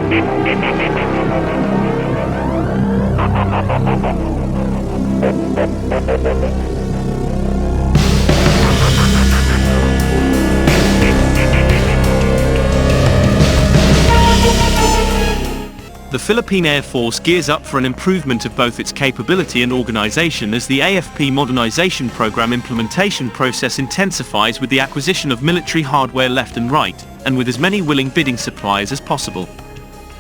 The Philippine Air Force gears up for an improvement of both its capability and organization as the AFP modernization program implementation process intensifies with the acquisition of military hardware left and right, and with as many willing bidding suppliers as possible.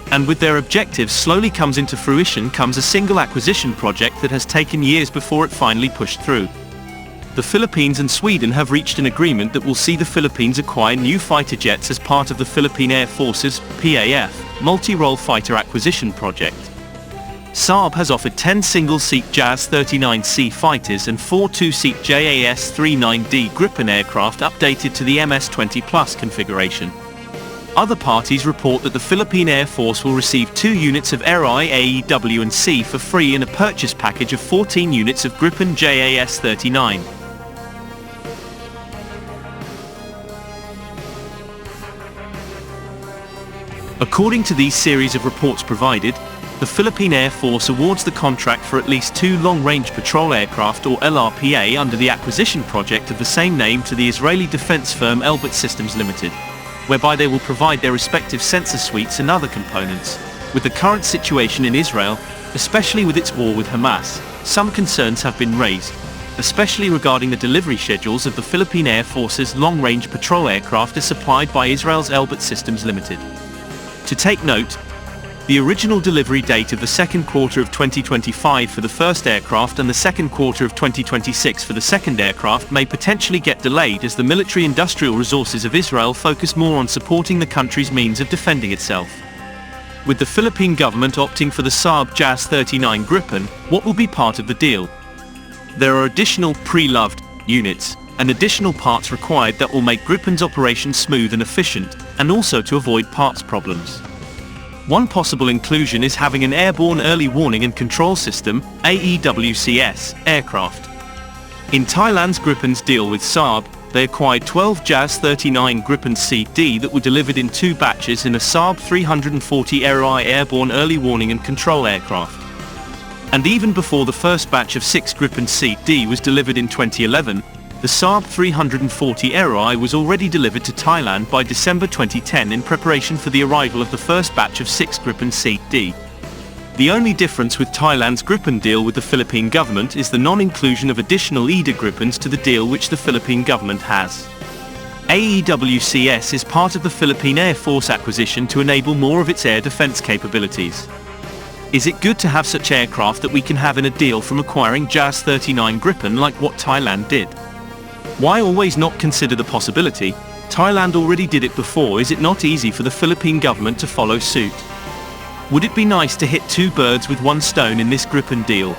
And with their objectives slowly comes into fruition comes a single acquisition project that has taken years before it finally pushed through. The Philippines and Sweden have reached an agreement that will see the Philippines acquire new fighter jets as part of the Philippine Air Force's PAF multi-role fighter acquisition project. Saab has offered 10 single-seat JAS-39C fighters and 4 two-seat JAS-39D Gripen aircraft updated to the MS-20 Plus configuration. Other parties report that the Philippine Air Force will receive 2 units of Erieye AEW&C for free in a purchase package of 14 units of Gripen JAS-39. According to these series of reports provided, the Philippine Air Force awards the contract for at least 2 long-range patrol aircraft or LRPA under the acquisition project of the same name to the Israeli defense firm Elbit Systems Limited, whereby they will provide their respective sensor suites and other components. With the current situation in Israel, especially with its war with Hamas, some concerns have been raised, especially regarding the delivery schedules of the Philippine Air Force's long-range patrol aircraft as supplied by Israel's Elbit Systems Limited. To take note, the original delivery date of the second quarter of 2025 for the first aircraft and the second quarter of 2026 for the second aircraft may potentially get delayed as the military-industrial resources of Israel focus more on supporting the country's means of defending itself. With the Philippine government opting for the Saab JAS-39 Gripen, what will be part of the deal? There are additional pre-loved units and additional parts required that will make Gripen's operation smooth and efficient, and also to avoid parts problems. One possible inclusion is having an airborne early warning and control system, AEW&C aircraft. In Thailand's Gripen's deal with Saab, they acquired 12 JAS-39 Gripen CD that were delivered in 2 batches in a Saab 340 Erieye airborne early warning and control aircraft. And even before the first batch of 6 Gripen CD was delivered in 2011, the Saab 340 Erieye was already delivered to Thailand by December 2010 in preparation for the arrival of the first batch of 6 Gripen CD. The only difference with Thailand's Gripen deal with the Philippine government is the non-inclusion of additional EDA Gripens to the deal which the Philippine government has. AEW&C is part of the Philippine Air Force acquisition to enable more of its air defense capabilities. Is it good to have such aircraft that we can have in a deal from acquiring JAS-39 Gripen like what Thailand did? Why always not consider the possibility? Thailand already did it before. Is it not easy for the Philippine government to follow suit? Would it be nice to hit 2 birds with 1 stone in this Gripen deal?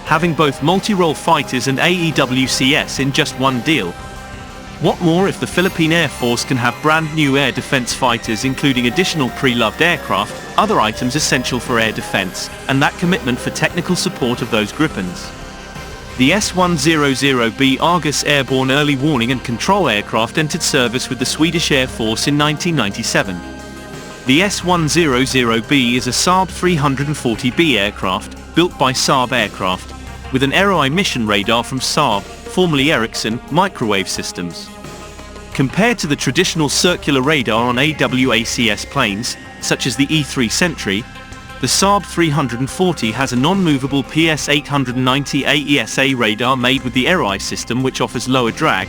Having both multi-role fighters and AEW&C in just one deal? What more if the Philippine Air Force can have brand new air defense fighters including additional pre-loved aircraft, other items essential for air defense, and that commitment for technical support of those Gripens? The S-100B Argus airborne early warning and control aircraft entered service with the Swedish Air Force in 1997. The S-100B is a Saab 340B aircraft, built by Saab Aircraft, with an Erieye mission radar from Saab, formerly Ericsson, Microwave Systems. Compared to the traditional circular radar on AWACS planes, such as the E-3 Sentry, the Saab 340 has a non-movable PS-890 AESA radar made with the Erieye system which offers lower drag,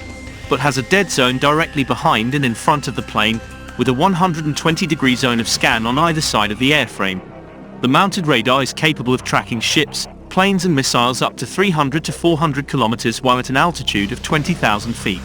but has a dead zone directly behind and in front of the plane, with a 120-degree zone of scan on either side of the airframe. The mounted radar is capable of tracking ships, planes and missiles up to 300 to 400 kilometers while at an altitude of 20,000 feet.